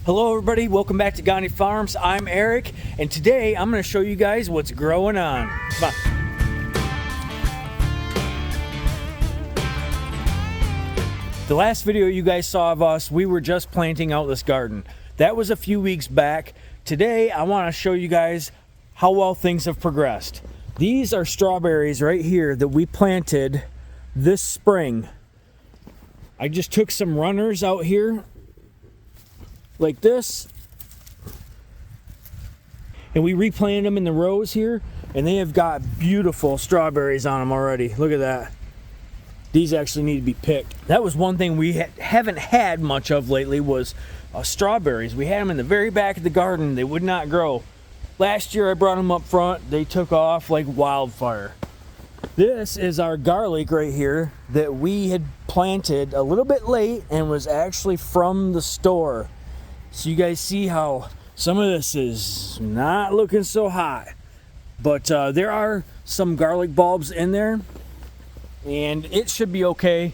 Hello everybody, welcome back to Gagne Farms. I'm Eric, and today I'm going to show you guys what's growing on. Come on. The last video you guys saw of us, we were just planting out this garden. That was a few weeks back. Today I want to show you guys how well things have progressed. These are strawberries right here that we planted this spring. I just took some runners out here like this, and we replanted them in the rows here, and they have got beautiful strawberries on them already. Look at that. These actually need to be picked. That was one thing we haven't had much of lately, was strawberries. We had them in the very back of the garden. They would not grow. Last year I brought them up front. They took off like wildfire. This is our garlic right here that we had planted a little bit late and was actually from the store. So you guys see how some of this is not looking so hot, but there are some garlic bulbs in there and it should be okay.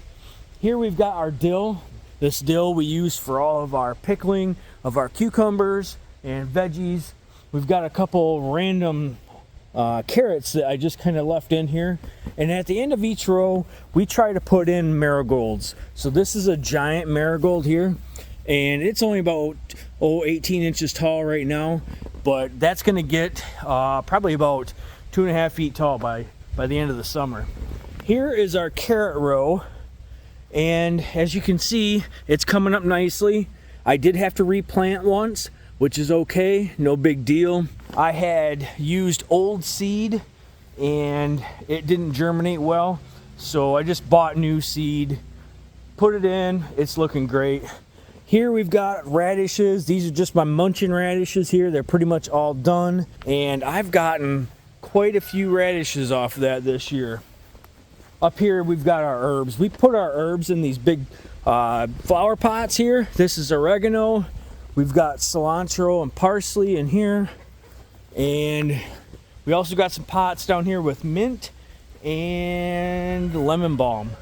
Here we've got our dill. This dill we use for all of our pickling of our cucumbers and veggies. We've got a couple random carrots that I just kind of left in here, and at the end of each row we try to put in marigolds. So this is a giant marigold here, and it's only about 18 inches tall right now, but that's going to get probably about 2.5 feet tall by the end of the summer. Here is our carrot row, and as you can see, it's coming up nicely. I did have to replant once, which is okay, no big deal. I had used old seed and it didn't germinate well, so I just bought new seed, put it in. It's looking great. Here we've got radishes. These are just my munching radishes here. They're pretty much all done, and I've gotten quite a few radishes off of that this year. Up here we've got our herbs. We put our herbs in these big flower pots here. This is oregano. We've got cilantro and parsley in here, and we also got some pots down here with mint and lemon balm.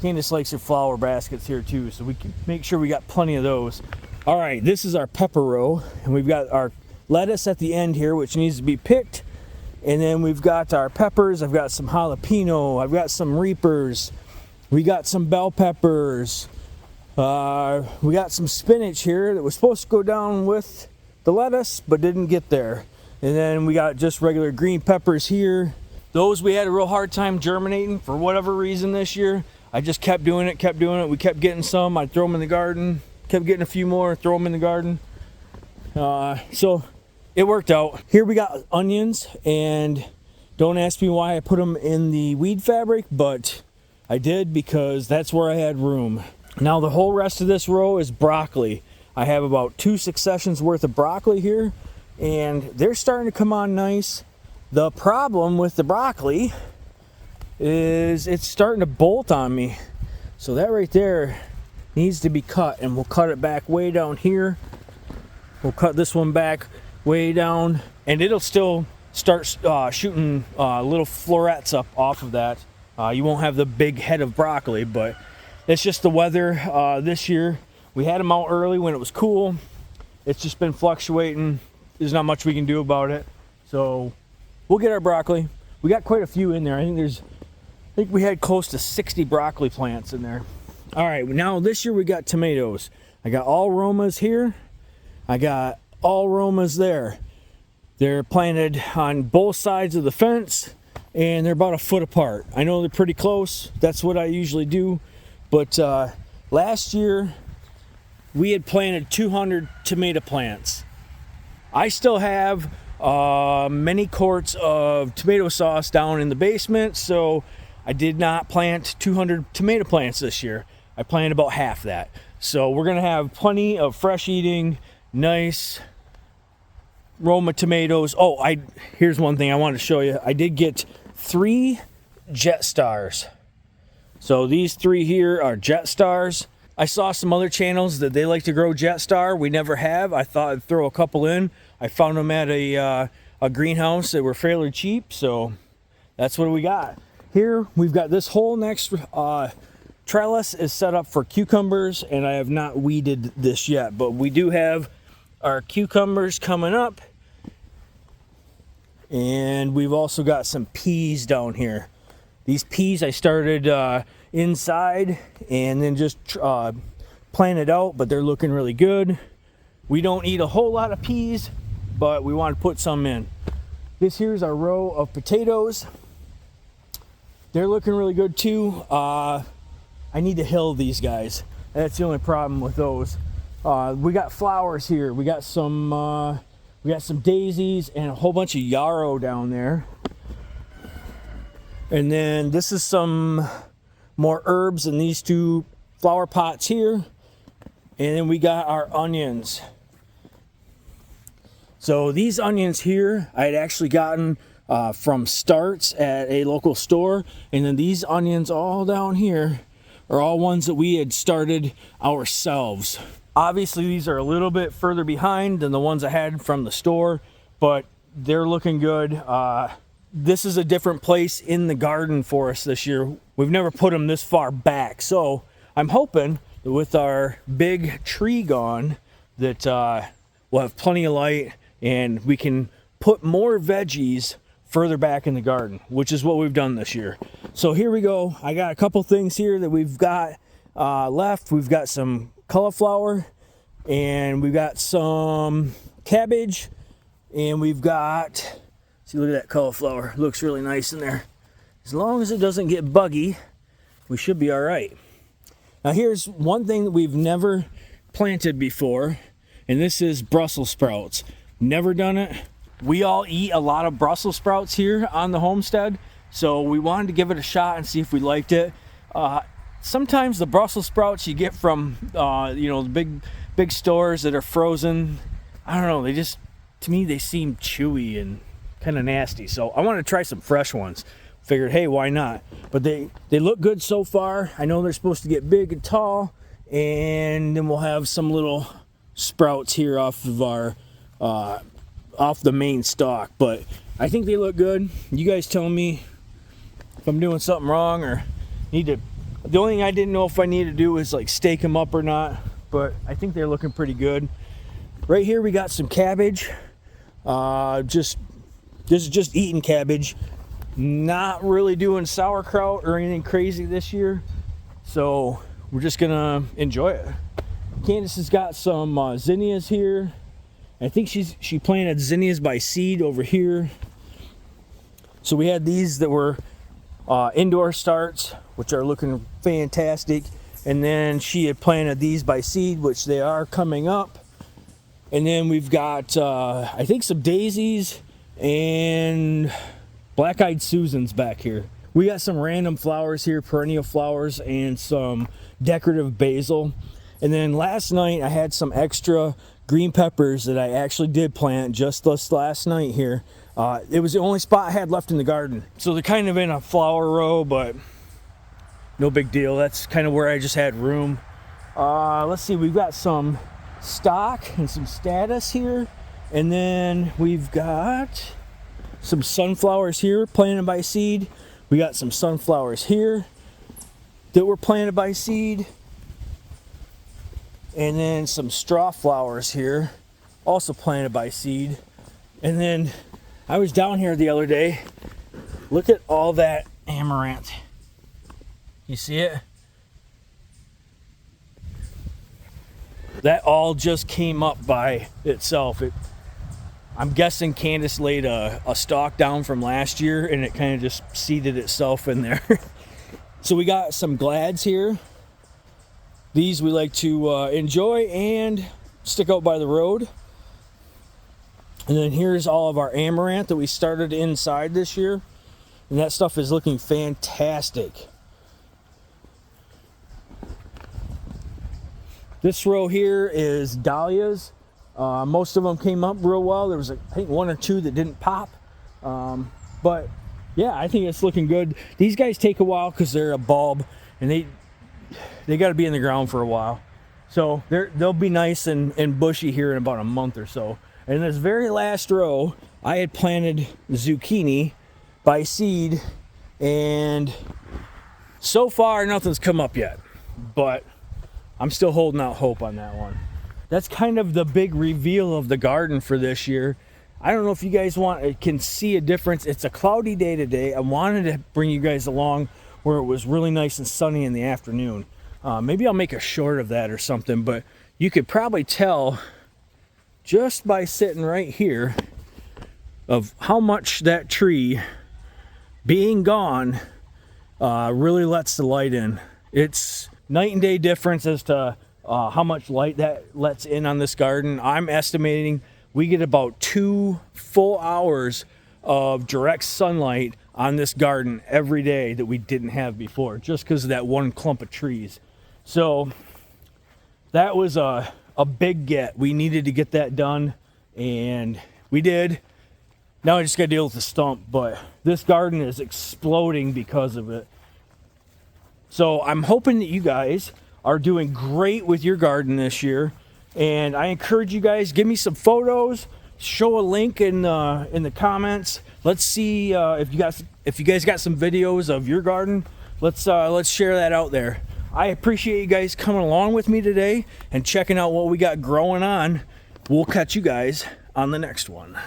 Candace likes her flower baskets here too, so we can make sure we got plenty of those. All right, this is our pepper row, and we've got our lettuce at the end here, which needs to be picked. And then we've got our peppers. I've got some jalapeno. I've got some reapers. We got some bell peppers. We got some spinach here that was supposed to go down with the lettuce, but didn't get there. And then we got just regular green peppers here. Those we had a real hard time germinating for whatever reason this year. I just kept doing it. We kept getting some. I'd throw them in the garden. Kept getting a few more, throw them in the garden. So it worked out. Here we got onions, and don't ask me why I put them in the weed fabric, but I did because that's where I had room. Now the whole rest of this row is broccoli. I have about 2 successions worth of broccoli here, and they're starting to come on nice. The problem with the broccoli is it's starting to bolt on me. So that right there needs to be cut, and we'll cut it back way down here. We'll cut this one back way down, and it'll still start shooting little florets up off of that. You won't have the big head of broccoli, but it's just the weather this year. We had them out early when it was cool. It's just been fluctuating. There's not much we can do about it. So we'll get our broccoli. We got quite a few in there. I think we had close to 60 broccoli plants in there. All right, now this year we got tomatoes. I got all Romas here. I got all Romas there. They're planted on both sides of the fence, and they're about a foot apart. I know they're pretty close. That's what I usually do. But last year we had planted 200 tomato plants. I still have many quarts of tomato sauce down in the basement, so I did not plant 200 tomato plants this year. I planted about half that. So we're gonna have plenty of fresh eating, nice Roma tomatoes. Oh, here's one thing I wanted to show you. I did get 3 Jet Stars. So these 3 here are Jet Stars. I saw some other channels that they like to grow Jet Star. We never have. I thought I'd throw a couple in. I found them at a greenhouse that were fairly cheap, so that's what we got. Here we've got this whole next trellis is set up for cucumbers, and I have not weeded this yet, but we do have our cucumbers coming up, and we've also got some peas down here. These peas I started inside and then just planted out, but they're looking really good. We don't eat a whole lot of peas, but we want to put some in. This here's our row of potatoes. They're looking really good too. I need to hill these guys. That's the only problem with those. We got flowers here. We got some daisies and a whole bunch of yarrow down there. And then this is some more herbs in these two flower pots here. And then we got our onions. So these onions here, I had actually gotten from Starts at a local store. And then these onions all down here are all ones that we had started ourselves. Obviously, these are a little bit further behind than the ones I had from the store, but they're looking good. This is a different place in the garden for us this year. We've never put them this far back. So I'm hoping that with our big tree gone that we'll have plenty of light and we can put more veggies further back in the garden, which is what we've done this year. So here we go. I got a couple things here that we've got left. We've got some cauliflower, and we've got some cabbage, and we've got, see, look at that cauliflower. Looks really nice in there. As long as it doesn't get buggy, we should be all right. Now here's one thing that we've never planted before, and this is Brussels sprouts. Never done it. We all eat a lot of Brussels sprouts here on the homestead, so we wanted to give it a shot and see if we liked it. Sometimes the Brussels sprouts you get from the big stores that are frozen, I don't know, they just, to me, they seem chewy and kind of nasty. So I want to try some fresh ones. Figured, hey, why not? But they look good so far. I know they're supposed to get big and tall, and then we'll have some little sprouts here off of our off the main stalk. But I think they look good. You guys tell me if I'm doing something wrong or need to. The only thing I didn't know if I need to do is like stake them up or not, but I think they're looking pretty good. Right here we got some cabbage. This is just eating cabbage. Not really doing sauerkraut or anything crazy this year, so we're just gonna enjoy it. Candace has got some zinnias here. I think she planted zinnias by seed over here. So we had these that were indoor starts, which are looking fantastic, and then she had planted these by seed, which they are coming up. And then we've got I think some daisies and black-eyed Susans back here. We got some random flowers here, perennial flowers, and some decorative basil. And then last night I had some extra green peppers that I actually did plant just this last night here. It was the only spot I had left in the garden. So they're kind of in a flower row, but no big deal. That's kind of where I just had room. Let's see, we've got some stock and some status here. And then we've got some sunflowers here planted by seed. We got some sunflowers here that were planted by seed. And then some straw flowers here, also planted by seed. And then I was down here the other day. Look at all that amaranth. You see it? That all just came up by itself. I'm guessing Candace laid a stalk down from last year and it kind of just seeded itself in there. So we got some glads here. These we like to enjoy and stick out by the road. And then here's all of our amaranth that we started inside this year. And that stuff is looking fantastic. This row here is dahlias. Most of them came up real well. There was, I think, one or two that didn't pop. But yeah, I think it's looking good. These guys take a while because they're a bulb and they got to be in the ground for a while. So they'll be nice and bushy here in about a month or so. And this very last row, I had planted zucchini by seed, and So far, nothing's come up yet, but I'm still holding out hope on that one. That's kind of the big reveal of the garden for this year. I don't know if you guys can see a difference. It's a cloudy day today. I wanted to bring you guys along where it was really nice and sunny in the afternoon. Maybe I'll make a short of that or something, but you could probably tell just by sitting right here of how much that tree being gone really lets the light in. It's night and day difference as to how much light that lets in on this garden. I'm estimating we get about 2 full hours of direct sunlight on this garden every day that we didn't have before, just because of that one clump of trees. So that was a big get. We needed to get that done, and we did. Now I just got to deal with the stump, but this garden is exploding because of it. So I'm hoping that you guys are doing great with your garden this year, and I encourage you guys, give me some photos, show a link in the comments. Let's see if you guys got some videos of your garden. Let's share that out there. I appreciate you guys coming along with me today and checking out what we got growing on. We'll catch you guys on the next one.